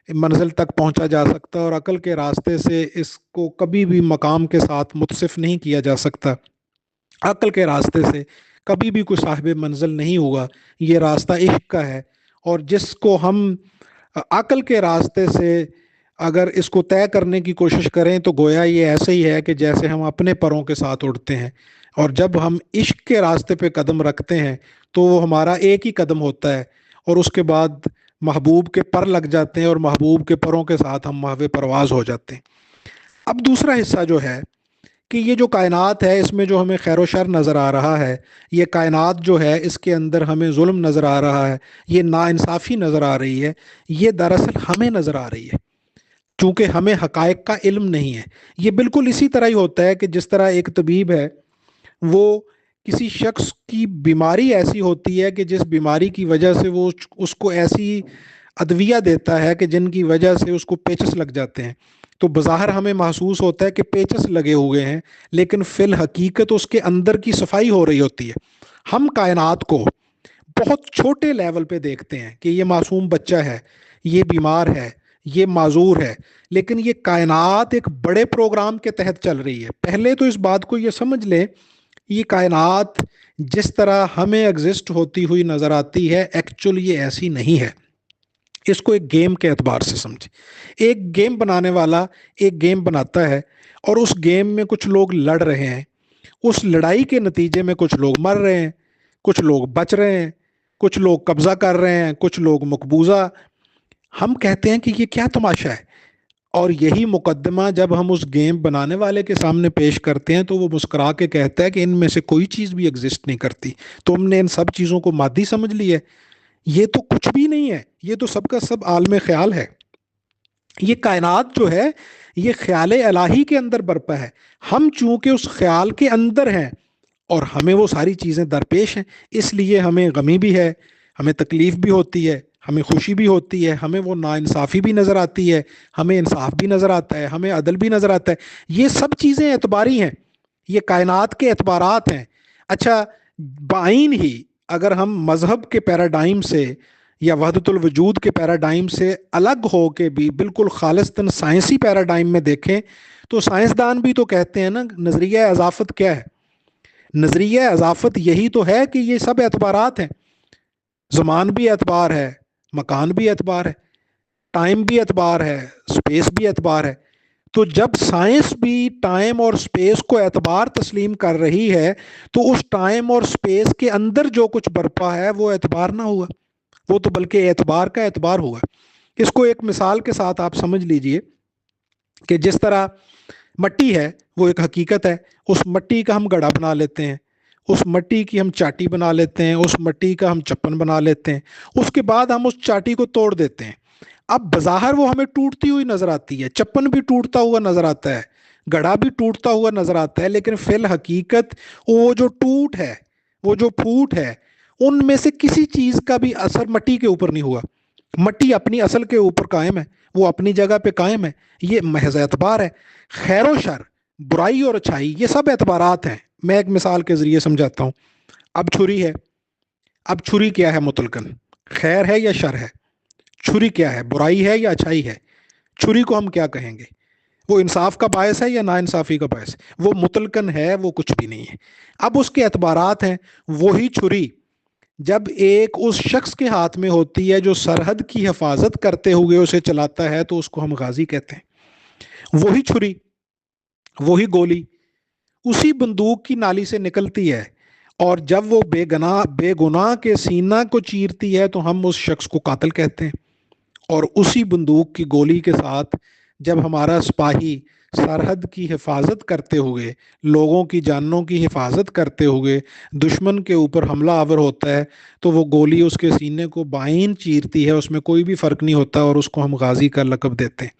منزل تک پہنچا جا سکتا، اور عقل کے راستے سے اس کو کبھی بھی مقام کے ساتھ متصف نہیں کیا جا سکتا۔ عقل کے راستے سے کبھی بھی کوئی صاحب منزل نہیں ہوگا، یہ راستہ عشق کا ہے، اور جس کو ہم عقل کے راستے سے اگر اس کو طے کرنے کی کوشش کریں تو گویا یہ ایسے ہی ہے کہ جیسے ہم اپنے پروں کے ساتھ اڑتے ہیں، اور جب ہم عشق کے راستے پہ قدم رکھتے ہیں تو وہ ہمارا ایک ہی قدم ہوتا ہے، اور اس کے بعد محبوب کے پر لگ جاتے ہیں، اور محبوب کے پروں کے ساتھ ہم محو پرواز ہو جاتے ہیں۔ اب دوسرا حصہ جو ہے کہ یہ جو کائنات ہے اس میں جو ہمیں خیر و شر نظر آ رہا ہے، یہ کائنات جو ہے اس کے اندر ہمیں ظلم نظر آ رہا ہے، یہ ناانصافی نظر آ رہی ہے، یہ دراصل ہمیں نظر آ رہی ہے، چونکہ ہمیں حقائق کا علم نہیں ہے۔ یہ بالکل اسی طرح ہی ہوتا ہے کہ جس طرح ایک طبیب ہے، وہ کسی شخص کی بیماری ایسی ہوتی ہے کہ جس بیماری کی وجہ سے وہ اس کو ایسی ادویہ دیتا ہے کہ جن کی وجہ سے اس کو پیچس لگ جاتے ہیں، تو بظاہر ہمیں محسوس ہوتا ہے کہ پیچس لگے ہوئے ہیں، لیکن فی الحقیقت اس کے اندر کی صفائی ہو رہی ہوتی ہے۔ ہم کائنات کو بہت چھوٹے لیول پہ دیکھتے ہیں کہ یہ معصوم بچہ ہے، یہ بیمار ہے، یہ معذور ہے، لیکن یہ کائنات ایک بڑے پروگرام کے تحت چل رہی ہے۔ پہلے تو اس بات کو یہ سمجھ لیں، یہ کائنات جس طرح ہمیں ایگزسٹ ہوتی ہوئی نظر آتی ہے، ایکچولی یہ ایسی نہیں ہے۔ اس کو ایک گیم کے اعتبار سے سمجھیں۔ ایک گیم بنانے والا ایک گیم بناتا ہے، اور اس گیم میں کچھ لوگ لڑ رہے ہیں، اس لڑائی کے نتیجے میں کچھ لوگ مر رہے ہیں، کچھ لوگ بچ رہے ہیں، کچھ لوگ قبضہ کر رہے ہیں، کچھ لوگ مقبوضہ۔ ہم کہتے ہیں کہ یہ کیا تماشا ہے، اور یہی مقدمہ جب ہم اس گیم بنانے والے کے سامنے پیش کرتے ہیں تو وہ مسکرا کے کہتا ہے کہ ان میں سے کوئی چیز بھی ایگزسٹ نہیں کرتی، تم نے ان سب چیزوں کو مادی سمجھ لی ہے، یہ تو کچھ بھی نہیں ہے، یہ تو سب کا سب عالم خیال ہے۔ یہ کائنات جو ہے یہ خیال الہی کے اندر برپا ہے، ہم چونکہ اس خیال کے اندر ہیں اور ہمیں وہ ساری چیزیں درپیش ہیں، اس لیے ہمیں غمی بھی ہے، ہمیں تکلیف بھی ہوتی ہے، ہمیں خوشی بھی ہوتی ہے، ہمیں وہ ناانصافی بھی نظر آتی ہے، ہمیں انصاف بھی نظر آتا ہے، ہمیں عدل بھی نظر آتا ہے۔ یہ سب چیزیں اعتباری ہیں، یہ کائنات کے اعتبارات ہیں۔ اچھا، بآئین ہی اگر ہم مذہب کے پیراڈائم سے یا وحدت الوجود کے پیراڈائم سے الگ ہو کے بھی بالکل خالصتاً سائنسی پیراڈائم میں دیکھیں تو سائنسدان بھی تو کہتے ہیں نا، نظریہ اضافت کیا ہے؟ نظریہ اضافت یہی تو ہے کہ یہ سب اعتبارات ہیں، زمان بھی اعتبار ہے، مکان بھی اعتبار ہے، ٹائم بھی اعتبار ہے، سپیس بھی اعتبار ہے۔ تو جب سائنس بھی ٹائم اور سپیس کو اعتبار تسلیم کر رہی ہے تو اس ٹائم اور سپیس کے اندر جو کچھ برپا ہے وہ اعتبار نہ ہوا، وہ تو بلکہ اعتبار کا اعتبار ہوا۔ اس کو ایک مثال کے ساتھ آپ سمجھ لیجئے کہ جس طرح مٹی ہے وہ ایک حقیقت ہے، اس مٹی کا ہم گڑھا بنا لیتے ہیں، اس مٹی کی ہم چاٹی بنا لیتے ہیں، اس مٹی کا ہم چپن بنا لیتے ہیں، اس کے بعد ہم اس چاٹی کو توڑ دیتے ہیں۔ اب بظاہر وہ ہمیں ٹوٹتی ہوئی نظر آتی ہے، چپن بھی ٹوٹتا ہوا نظر آتا ہے، گڑھا بھی ٹوٹتا ہوا نظر آتا ہے، لیکن فی الحقیقت وہ جو ٹوٹ ہے، وہ جو پھوٹ ہے، ان میں سے کسی چیز کا بھی اثر مٹی کے اوپر نہیں ہوا۔ مٹی اپنی اصل کے اوپر قائم ہے، وہ اپنی جگہ پہ قائم ہے۔ یہ محض اعتبار ہے۔ خیر و شر، برائی اور اچھائی، یہ سب اعتبارات ہیں۔ میں ایک مثال کے ذریعے سمجھاتا ہوں۔ اب چھری ہے، اب چھری کیا ہے مطلقاً؟ خیر ہے یا شر ہے؟ چھری کیا ہے؟ برائی ہے یا اچھائی ہے؟ چھری کو ہم کیا کہیں گے؟ وہ انصاف کا باعث ہے یا ناانصافی کا باعث؟ وہ مطلقاً ہے، وہ کچھ بھی نہیں ہے۔ اب اس کے اعتبارات ہیں۔ وہی چھری جب ایک اس شخص کے ہاتھ میں ہوتی ہے جو سرحد کی حفاظت کرتے ہوئے اسے چلاتا ہے تو اس کو ہم غازی کہتے ہیں۔ وہی چھری، وہی گولی اسی بندوق کی نالی سے نکلتی ہے، اور جب وہ بے گناہ کے سینہ کو چیرتی ہے تو ہم اس شخص کو قاتل کہتے ہیں۔ اور اسی بندوق کی گولی کے ساتھ جب ہمارا سپاہی سرحد کی حفاظت کرتے ہوئے، لوگوں کی جانوں کی حفاظت کرتے ہوئے دشمن کے اوپر حملہ آور ہوتا ہے تو وہ گولی اس کے سینے کو بائیں چیرتی ہے، اس میں کوئی بھی فرق نہیں ہوتا، اور اس کو ہم غازی کا لقب دیتے ہیں۔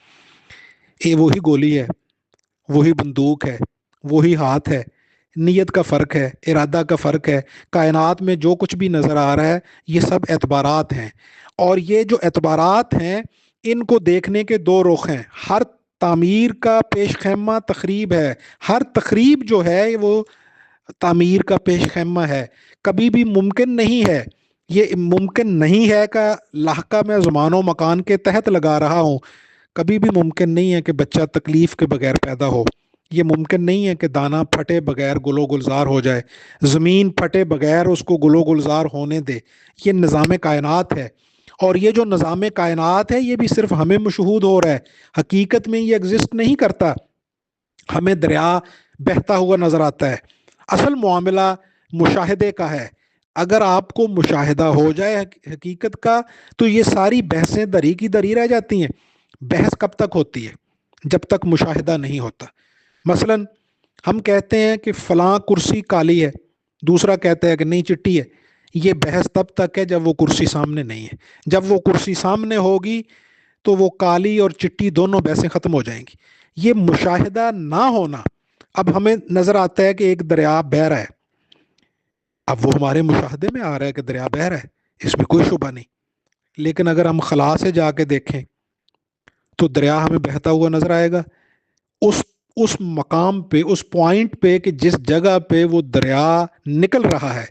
یہ وہی گولی ہے، وہی بندوق ہے، وہی ہاتھ ہے، نیت کا فرق ہے، ارادہ کا فرق ہے۔ کائنات میں جو کچھ بھی نظر آ رہا ہے یہ سب اعتبارات ہیں، اور یہ جو اعتبارات ہیں ان کو دیکھنے کے دو رخ ہیں۔ ہر تعمیر کا پیش خیمہ تخریب ہے، ہر تخریب جو ہے وہ تعمیر کا پیش خیمہ ہے۔ کبھی بھی ممکن نہیں ہے، یہ ممکن نہیں ہے کا لاحقہ میں زمان و مکان کے تحت لگا رہا ہوں۔ کبھی بھی ممکن نہیں ہے کہ بچہ تکلیف کے بغیر پیدا ہو، یہ ممکن نہیں ہے کہ دانہ پھٹے بغیر گل و گلزار ہو جائے، زمین پھٹے بغیر اس کو گل و گلزار ہونے دے۔ یہ نظام کائنات ہے، اور یہ جو نظام کائنات ہے یہ بھی صرف ہمیں مشہود ہو رہا ہے، حقیقت میں یہ ایگزسٹ نہیں کرتا۔ ہمیں دریا بہتا ہوا نظر آتا ہے، اصل معاملہ مشاہدے کا ہے۔ اگر آپ کو مشاہدہ ہو جائے حقیقت کا تو یہ ساری بحثیں دری کی دری رہ جاتی ہیں۔ بحث کب تک ہوتی ہے؟ جب تک مشاہدہ نہیں ہوتا۔ مثلا ہم کہتے ہیں کہ فلاں کرسی کالی ہے، دوسرا کہتا ہے کہ نہیں چٹی ہے۔ یہ بحث تب تک ہے جب وہ کرسی سامنے نہیں ہے۔ جب وہ کرسی سامنے ہوگی تو وہ کالی اور چٹی دونوں بحثیں ختم ہو جائیں گی۔ یہ مشاہدہ نہ ہونا، اب ہمیں نظر آتا ہے کہ ایک دریا بہہ رہا ہے، اب وہ ہمارے مشاہدے میں آ رہا ہے کہ دریا بہہ رہا ہے، اس میں کوئی شبہ نہیں، لیکن اگر ہم خلا سے جا کے دیکھیں تو دریا ہمیں بہتا ہوا نظر آئے گا۔ اس اس مقام پہ، اس پوائنٹ پہ کہ جس جگہ پہ وہ دریا نکل رہا ہے،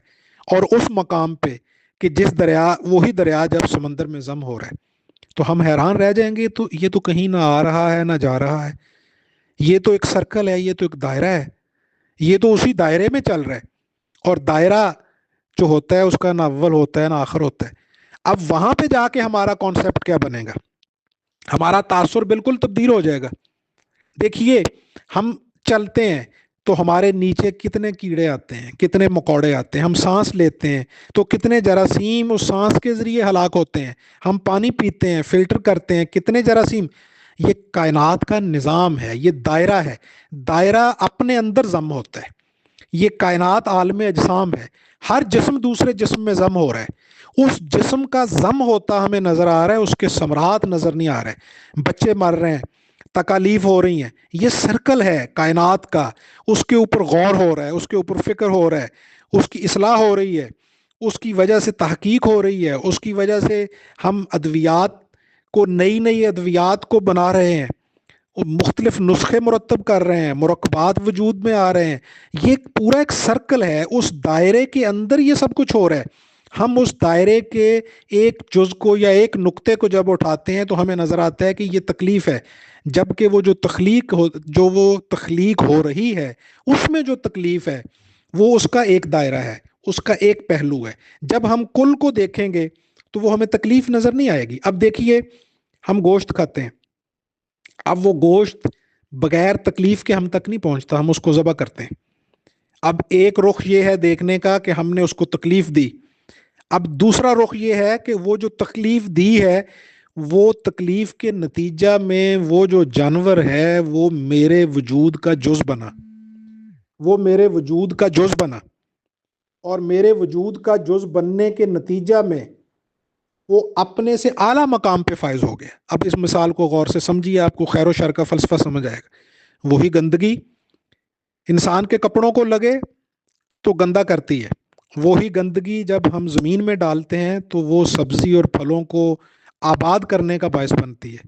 اور اس مقام پہ کہ جس دریا، وہی دریا جب سمندر میں ضم ہو رہا ہے تو ہم حیران رہ جائیں گے، تو یہ تو کہیں نہ آ رہا ہے نہ جا رہا ہے، یہ تو ایک سرکل ہے، یہ تو ایک دائرہ ہے، یہ تو اسی دائرے میں چل رہا ہے۔ اور دائرہ جو ہوتا ہے اس کا نہ اول ہوتا ہے نہ آخر ہوتا ہے۔ اب وہاں پہ جا کے ہمارا کانسیپٹ کیا بنے گا؟ ہمارا تاثر بالکل تبدیل ہو جائے گا۔ دیکھیے، ہم چلتے ہیں تو ہمارے نیچے کتنے کیڑے آتے ہیں، کتنے مکوڑے آتے ہیں، ہم سانس لیتے ہیں تو کتنے جراثیم اس سانس کے ذریعے ہلاک ہوتے ہیں، ہم پانی پیتے ہیں، فلٹر کرتے ہیں، کتنے جراثیم۔ یہ کائنات کا نظام ہے، یہ دائرہ ہے، دائرہ اپنے اندر ضم ہوتا ہے۔ یہ کائنات عالم اجسام ہے، ہر جسم دوسرے جسم میں ضم ہو رہا ہے، اس جسم کا ضم ہوتا ہمیں نظر آ رہا ہے، اس کے ثمرات نظر نہیں آ رہے، بچے مر رہے ہیں، تکالیف ہو رہی ہیں۔ یہ سرکل ہے کائنات کا، اس کے اوپر غور ہو رہا ہے، اس کے اوپر فکر ہو رہا ہے، اس کی اصلاح ہو رہی ہے، اس کی وجہ سے تحقیق ہو رہی ہے، اس کی وجہ سے ہم ادویات کو، نئی نئی ادویات کو بنا رہے ہیں، مختلف نسخے مرتب کر رہے ہیں، مرکبات وجود میں آ رہے ہیں۔ یہ پورا ایک سرکل ہے، اس دائرے کے اندر یہ سب کچھ ہو رہا ہے۔ ہم اس دائرے کے ایک جز کو یا ایک نقطے کو جب اٹھاتے ہیں تو ہمیں نظر آتا ہے کہ یہ تکلیف ہے، جبکہ وہ جو تخلیق ہو رہی ہے اس میں جو تکلیف ہے وہ اس کا ایک دائرہ ہے، اس کا ایک پہلو ہے۔ جب ہم کل کو دیکھیں گے تو وہ ہمیں تکلیف نظر نہیں آئے گی۔ اب دیکھیے، ہم گوشت کھاتے ہیں، اب وہ گوشت بغیر تکلیف کے ہم تک نہیں پہنچتا، ہم اس کو ذبح کرتے ہیں۔ اب ایک رخ یہ ہے دیکھنے کا کہ ہم نے اس کو تکلیف دی، اب دوسرا رخ یہ ہے کہ وہ جو تکلیف دی ہے، وہ تکلیف کے نتیجہ میں وہ جو جانور ہے وہ میرے وجود کا جز بنا، وہ میرے وجود کا جز بنا، اور میرے وجود کا جز بننے کے نتیجہ میں وہ اپنے سے اعلیٰ مقام پہ فائز ہو گیا۔ اب اس مثال کو غور سے سمجھیے، آپ کو خیر و شر کا فلسفہ سمجھ آئے گا۔ وہی گندگی انسان کے کپڑوں کو لگے تو گندا کرتی ہے، وہی گندگی جب ہم زمین میں ڈالتے ہیں تو وہ سبزی اور پھلوں کو آباد کرنے کا باعث بنتی ہے،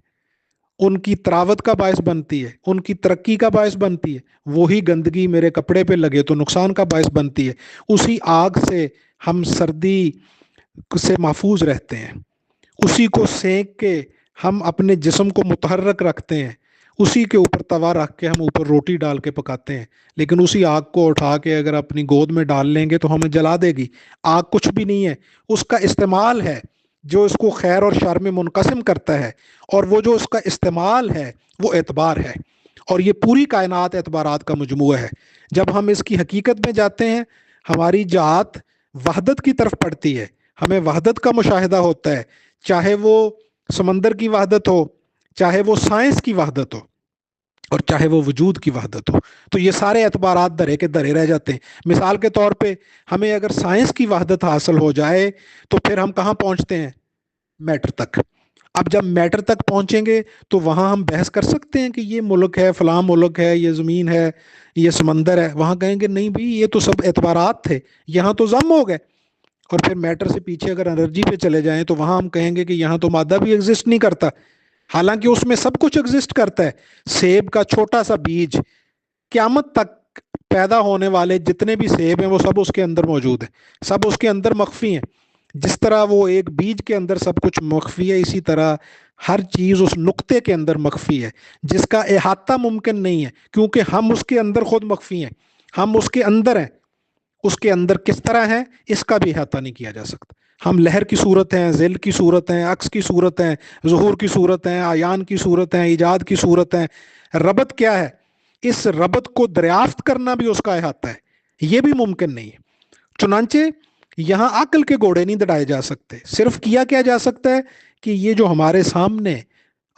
ان کی تراوت کا باعث بنتی ہے، ان کی ترقی کا باعث بنتی ہے۔ وہی گندگی میرے کپڑے پہ لگے تو نقصان کا باعث بنتی ہے۔ اسی آگ سے ہم سردی سے محفوظ رہتے ہیں، اسی کو سینک کے ہم اپنے جسم کو متحرک رکھتے ہیں، اسی کے اوپر توا رکھ کے ہم اوپر روٹی ڈال کے پکاتے ہیں، لیکن اسی آگ کو اٹھا کے اگر اپنی گود میں ڈال لیں گے تو ہمیں جلا دے گی۔ آگ کچھ بھی نہیں ہے، اس کا استعمال ہے جو اس کو خیر اور شر میں منقسم کرتا ہے، اور وہ جو اس کا استعمال ہے وہ اعتبار ہے، اور یہ پوری کائنات اعتبارات کا مجموعہ ہے۔ جب ہم اس کی حقیقت میں جاتے ہیں، ہماری جہات وحدت کی طرف پڑتی ہے، ہمیں وحدت کا مشاہدہ ہوتا ہے، چاہے وہ سمندر کی وحدت ہو، چاہے وہ سائنس کی وحدت ہو، اور چاہے وہ وجود کی وحدت ہو۔ تو یہ سارے اعتبارات درے کے درے رہ جاتے ہیں۔ مثال کے طور پہ ہمیں اگر سائنس کی وحدت حاصل ہو جائے تو پھر ہم کہاں پہنچتے ہیں؟ میٹر تک۔ اب جب میٹر تک پہنچیں گے تو وہاں ہم بحث کر سکتے ہیں کہ یہ ملک ہے، فلاں ملک ہے، یہ زمین ہے، یہ سمندر ہے۔ وہاں کہیں گے نہیں بھائی یہ تو سب اعتبارات تھے، یہاں تو ضم ہو گئے۔ اور پھر میٹر سے پیچھے اگر انرجی پہ چلے جائیں تو وہاں ہم کہیں گے کہ یہاں تو مادہ بھی ایگزسٹ نہیں کرتا، حالانکہ اس میں سب کچھ ایگزسٹ کرتا ہے۔ سیب کا چھوٹا سا بیج قیامت تک پیدا ہونے والے جتنے بھی سیب ہیں وہ سب اس کے اندر موجود ہیں، سب اس کے اندر مخفی ہیں۔ جس طرح وہ ایک بیج کے اندر سب کچھ مخفی ہے، اسی طرح ہر چیز اس نقطے کے اندر مخفی ہے، جس کا احاطہ ممکن نہیں ہے، کیونکہ ہم اس کے اندر خود مخفی ہیں، ہم اس کے اندر ہیں۔ اس کے اندر کس طرح ہے اس کا بھی احاطہ نہیں کیا جا سکتا۔ ہم لہر کی صورت ہیں، ذل کی صورت ہیں، عکس کی صورت ہیں، ظہور کی صورت ہیں، آیان کی صورت ہیں، ایجاد کی صورت ہیں۔ ربط کیا ہے؟ اس ربط کو دریافت کرنا بھی اس کا احاطہ ہے، یہ بھی ممکن نہیں ہے۔ چنانچہ یہاں عقل کے گھوڑے نہیں دڑائے جا سکتے، صرف کیا جا سکتا ہے کہ یہ جو ہمارے سامنے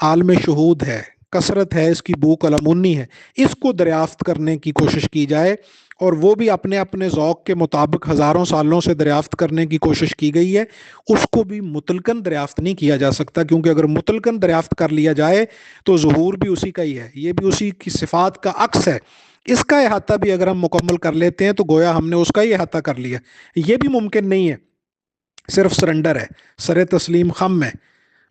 عالم شہود ہے، کثرت ہے، اس کی بو قلمونی ہے، اس کو دریافت کرنے کی کوشش کی جائے، اور وہ بھی اپنے اپنے ذوق کے مطابق ہزاروں سالوں سے دریافت کرنے کی کوشش کی گئی ہے۔ اس کو بھی مطلقاً دریافت نہیں کیا جا سکتا، کیونکہ اگر مطلقاً دریافت کر لیا جائے تو ظہور بھی اسی کا ہی ہے، یہ بھی اسی کی صفات کا عکس ہے۔ اس کا احاطہ بھی اگر ہم مکمل کر لیتے ہیں تو گویا ہم نے اس کا ہی احاطہ کر لیا۔ یہ بھی ممکن نہیں ہے، صرف سرنڈر ہے، سر تسلیم خم ہے۔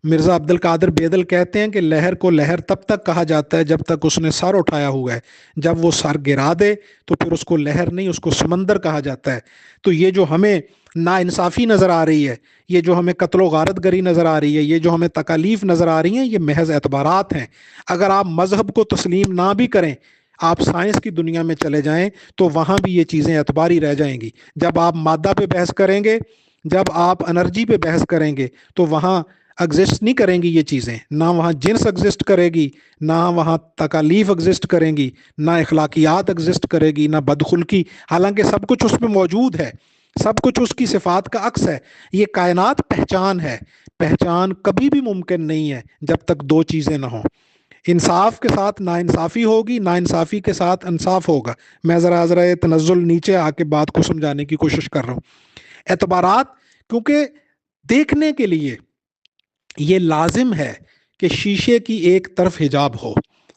مرزا عبد القادر بیدل کہتے ہیں کہ لہر کو لہر تب تک کہا جاتا ہے جب تک اس نے سر اٹھایا ہوا ہے، جب وہ سر گرا دے تو پھر اس کو لہر نہیں، اس کو سمندر کہا جاتا ہے۔ تو یہ جو ہمیں ناانصافی نظر آ رہی ہے، یہ جو ہمیں قتل و غارت گری نظر آ رہی ہے، یہ جو ہمیں تکالیف نظر آ رہی ہیں، یہ محض اعتبارات ہیں۔ اگر آپ مذہب کو تسلیم نہ بھی کریں، آپ سائنس کی دنیا میں چلے جائیں تو وہاں بھی یہ چیزیں اعتباری رہ جائیں گی۔ جب آپ مادہ پہ بحث کریں گے، جب آپ انرجی پہ بحث کریں گے تو وہاں ایگزسٹ نہیں کریں گی یہ چیزیں، نہ وہاں جنس ایگزسٹ کرے گی، نہ وہاں تکالیف ایگزسٹ کریں گی، نہ اخلاقیات ایگزسٹ کرے گی، نہ بدخلقی، حالانکہ سب کچھ اس میں موجود ہے، سب کچھ اس کی صفات کا عکس ہے۔ یہ کائنات پہچان ہے، پہچان کبھی بھی ممکن نہیں ہے جب تک دو چیزیں نہ ہوں۔ انصاف کے ساتھ ناانصافی ہوگی، ناانصافی کے ساتھ انصاف ہوگا۔ میں ذرا تنزل نیچے آ کے بات کو سمجھانے کی کوشش کر رہا ہوں۔ اعتبارات، کیونکہ دیکھنے کے لیے یہ لازم ہے کہ شیشے کی ایک طرف حجاب ہو،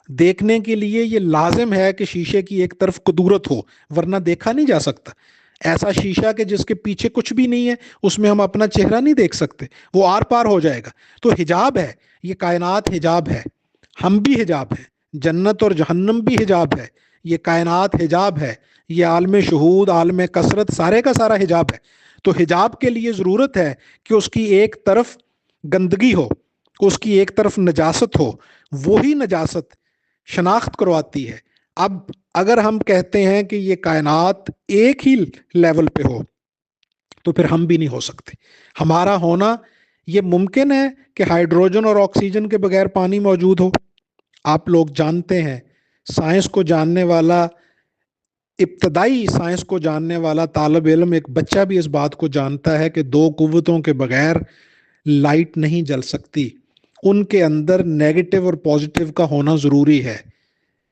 دیکھنے کے لیے یہ لازم ہے کہ شیشے کی ایک طرف قدورت ہو، ورنہ دیکھا نہیں جا سکتا۔ ایسا شیشہ کہ جس کے پیچھے کچھ بھی نہیں ہے، اس میں ہم اپنا چہرہ نہیں دیکھ سکتے، وہ آر پار ہو جائے گا۔ تو حجاب ہے، یہ کائنات حجاب ہے، ہم بھی حجاب ہیں، جنت اور جہنم بھی حجاب ہے، یہ کائنات حجاب ہے، یہ عالم شہود، عالم کثرت، سارے کا سارا حجاب ہے۔ تو حجاب کے لیے ضرورت ہے کہ اس کی ایک طرف گندگی ہو، اس کی ایک طرف نجاست ہو، وہی نجاست شناخت کرواتی ہے۔ اب اگر ہم کہتے ہیں کہ یہ کائنات ایک ہی لیول پہ ہو تو پھر ہم بھی نہیں ہو سکتے۔ ہمارا ہونا یہ ممکن ہے کہ ہائیڈروجن اور آکسیجن کے بغیر پانی موجود ہو۔ آپ لوگ جانتے ہیں، سائنس کو جاننے والا، ابتدائی سائنس کو جاننے والا طالب علم، ایک بچہ بھی اس بات کو جانتا ہے کہ دو قوتوں کے بغیر لائٹ نہیں جل سکتی، ان کے اندر نیگیٹو اور پازیٹیو کا ہونا ضروری ہے۔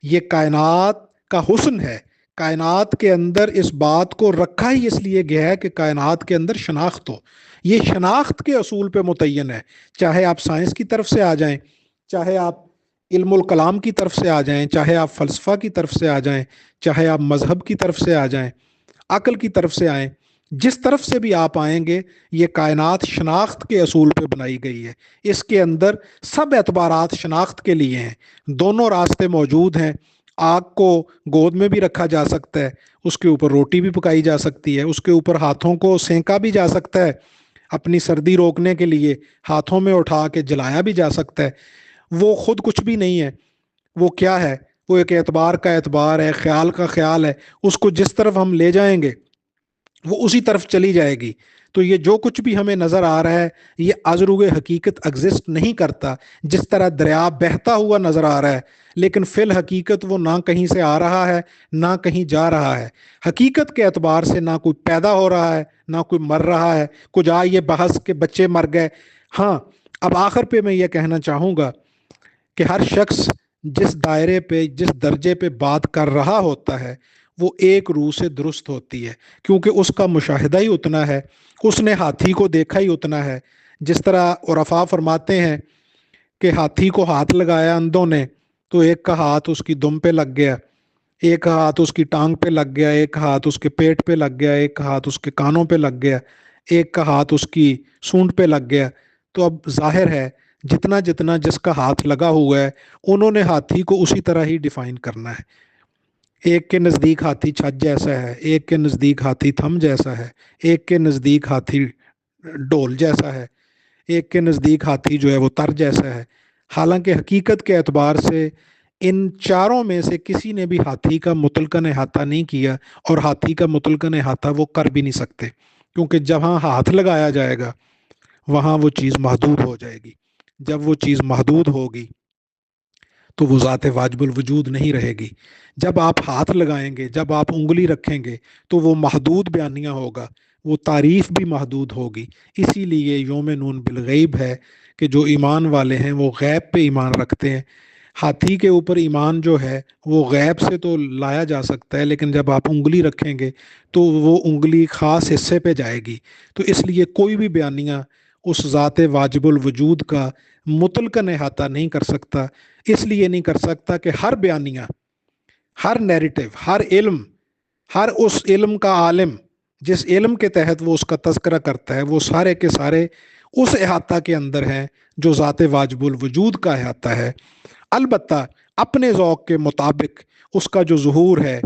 یہ کائنات کا حسن ہے، کائنات کے اندر اس بات کو رکھا ہی اس لیے گیا ہے کہ کائنات کے اندر شناخت ہو۔ یہ شناخت کے اصول پہ متعین ہے، چاہے آپ سائنس کی طرف سے آ جائیں، چاہے آپ علم الکلام کی طرف سے آ جائیں، چاہے آپ فلسفہ کی طرف سے آ جائیں، چاہے آپ مذہب کی طرف سے آ جائیں، عقل کی طرف سے آئیں، جس طرف سے بھی آپ آئیں گے، یہ کائنات شناخت کے اصول پہ بنائی گئی ہے۔ اس کے اندر سب اعتبارات شناخت کے لیے ہیں، دونوں راستے موجود ہیں۔ آگ کو گود میں بھی رکھا جا سکتا ہے، اس کے اوپر روٹی بھی پکائی جا سکتی ہے، اس کے اوپر ہاتھوں کو سینکا بھی جا سکتا ہے، اپنی سردی روکنے کے لیے ہاتھوں میں اٹھا کے جلایا بھی جا سکتا ہے۔ وہ خود کچھ بھی نہیں ہے، وہ کیا ہے؟ وہ ایک اعتبار کا اعتبار ہے، خیال کا خیال ہے، اس کو جس طرف ہم لے جائیں گے وہ اسی طرف چلی جائے گی۔ تو یہ جو کچھ بھی ہمیں نظر آ رہا ہے یہ ازروگ حقیقت ایگزسٹ نہیں کرتا، جس طرح دریا بہتا ہوا نظر آ رہا ہے لیکن فی الحقیقت وہ نہ کہیں سے آ رہا ہے نہ کہیں جا رہا ہے۔ حقیقت کے اعتبار سے نہ کوئی پیدا ہو رہا ہے نہ کوئی مر رہا ہے۔ کچھ یہ بحث کے بچے مر گئے، ہاں اب آخر پہ میں یہ کہنا چاہوں گا کہ ہر شخص جس دائرے پہ جس درجے پہ بات کر رہا ہوتا ہے وہ ایک روح سے درست ہوتی ہے، کیونکہ اس کا مشاہدہ ہی اتنا ہے، اس نے ہاتھی کو دیکھا ہی اتنا ہے۔ جس طرح عرفا فرماتے ہیں کہ ہاتھی کو ہاتھ لگایا اندھوں نے تو ایک کا ہاتھ اس کی دم پہ لگ گیا، ایک ہاتھ اس کی ٹانگ پہ لگ گیا، ایک ہاتھ اس کے پیٹ پہ لگ گیا، ایک ہاتھ اس کے کانوں پہ لگ گیا، ایک کا ہاتھ اس کی سونڈ پہ لگ گیا۔ تو اب ظاہر ہے جتنا جتنا جس کا ہاتھ لگا ہوا ہے انہوں نے ہاتھی کو اسی طرح ہی ڈیفائن کرنا ہے۔ ایک کے نزدیک ہاتھی چھت جیسا ہے، ایک کے نزدیک ہاتھی تھم جیسا ہے، ایک کے نزدیک ہاتھی ڈول جیسا ہے، ایک کے نزدیک ہاتھی جو ہے وہ تر جیسا ہے۔ حالانکہ حقیقت کے اعتبار سے ان چاروں میں سے کسی نے بھی ہاتھی کا مطلقاً احاطہ نہیں کیا، اور ہاتھی کا مطلقاً احاطہ وہ کر بھی نہیں سکتے، کیونکہ جہاں ہاتھ لگایا جائے گا وہاں وہ چیز محدود ہو جائے گی۔ جب وہ چیز محدود ہوگی تو وہ ذات واجب الوجود نہیں رہے گی۔ جب آپ ہاتھ لگائیں گے، جب آپ انگلی رکھیں گے تو وہ محدود بیانیہ ہوگا، وہ تعریف بھی محدود ہوگی۔ اسی لیے یوم نون بالغیب ہے کہ جو ایمان والے ہیں وہ غیب پہ ایمان رکھتے ہیں۔ ہاتھی کے اوپر ایمان جو ہے وہ غیب سے تو لایا جا سکتا ہے، لیکن جب آپ انگلی رکھیں گے تو وہ انگلی خاص حصے پہ جائے گی۔ تو اس لیے کوئی بھی بیانیہ اس ذات واجب الوجود کا مطلقاً احاطہ نہیں کر سکتا۔ اس لیے نہیں کر سکتا کہ ہر بیانیہ، ہر نیریٹو، ہر علم، ہر اس علم کا عالم جس علم کے تحت وہ اس کا تذکرہ کرتا ہے وہ سارے کے سارے اس احاطہ کے اندر ہیں جو ذات واجب الوجود کا احاطہ ہے۔ البتہ اپنے ذوق کے مطابق اس کا جو ظہور ہے،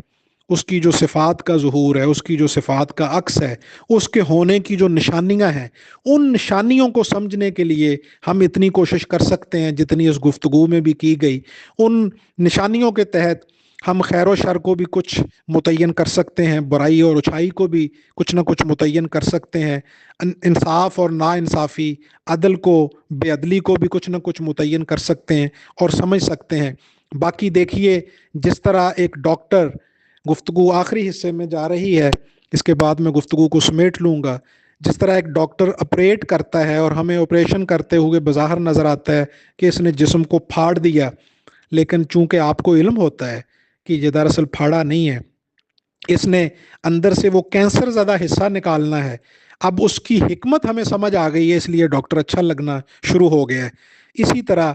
اس کی جو صفات کا ظہور ہے، اس کی جو صفات کا عکس ہے، اس کے ہونے کی جو نشانیاں ہیں، ان نشانیوں کو سمجھنے کے لیے ہم اتنی کوشش کر سکتے ہیں جتنی اس گفتگو میں بھی کی گئی۔ ان نشانیوں کے تحت ہم خیر و شر کو بھی کچھ متعین کر سکتے ہیں، برائی اور اچھائی کو بھی کچھ نہ کچھ متعین کر سکتے ہیں، انصاف اور نا انصافی، عدل کو بے عدلی کو بھی کچھ نہ کچھ متعین کر سکتے ہیں اور سمجھ سکتے ہیں۔ باقی دیکھیے جس طرح ایک ڈاکٹر، گفتگو آخری حصے میں جا رہی ہے، اس کے بعد میں گفتگو کو سمیٹ لوں گا، جس طرح ایک ڈاکٹر آپریٹ کرتا ہے اور ہمیں آپریشن کرتے ہوئے بظاہر نظر آتا ہے کہ اس نے جسم کو پھاڑ دیا، لیکن چونکہ آپ کو علم ہوتا ہے کہ یہ دراصل پھاڑا نہیں ہے، اس نے اندر سے وہ کینسر زدہ حصہ نکالنا ہے۔ اب اس کی حکمت ہمیں سمجھ آ گئی ہے، اس لیے ڈاکٹر اچھا لگنا شروع ہو گیا ہے۔ اسی طرح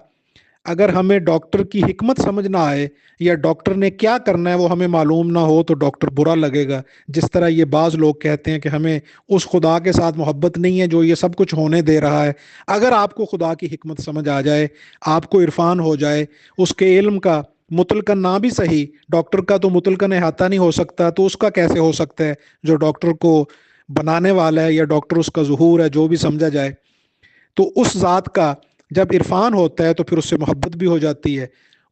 اگر ہمیں ڈاکٹر کی حکمت سمجھ نہ آئے یا ڈاکٹر نے کیا کرنا ہے وہ ہمیں معلوم نہ ہو تو ڈاکٹر برا لگے گا۔ جس طرح یہ بعض لوگ کہتے ہیں کہ ہمیں اس خدا کے ساتھ محبت نہیں ہے جو یہ سب کچھ ہونے دے رہا ہے۔ اگر آپ کو خدا کی حکمت سمجھ آ جائے، آپ کو عرفان ہو جائے اس کے علم کا، مطلقاً نہ بھی صحیح، ڈاکٹر کا تو مطلقاً احاطہ نہیں ہو سکتا، تو اس کا کیسے ہو سکتا ہے جو ڈاکٹر کو بنانے والا ہے یا ڈاکٹر اس کا ظہور ہے جو بھی سمجھا جائے۔ تو اس ذات کا جب عرفان ہوتا ہے تو پھر اس سے محبت بھی ہو جاتی ہے،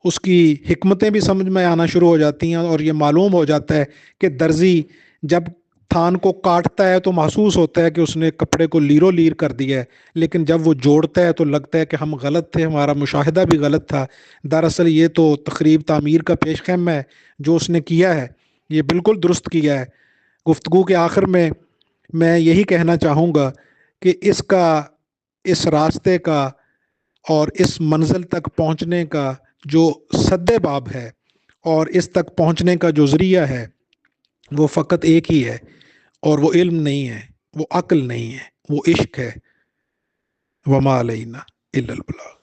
اس کی حکمتیں بھی سمجھ میں آنا شروع ہو جاتی ہیں، اور یہ معلوم ہو جاتا ہے کہ درزی جب تھان کو کاٹتا ہے تو محسوس ہوتا ہے کہ اس نے کپڑے کو لیرو لیر کر دیا ہے، لیکن جب وہ جوڑتا ہے تو لگتا ہے کہ ہم غلط تھے، ہمارا مشاہدہ بھی غلط تھا، دراصل یہ تو تخریب تعمیر کا پیش خیم ہے جو اس نے کیا ہے، یہ بالکل درست کیا ہے۔ گفتگو کے آخر میں یہی کہنا چاہوں گا کہ اس راستے کا اور اس منزل تک پہنچنے کا جو سد باب ہے اور اس تک پہنچنے کا جو ذریعہ ہے وہ فقط ایک ہی ہے، اور وہ علم نہیں ہے، وہ عقل نہیں ہے، وہ عشق ہے۔ وما علینا الا البلاغ۔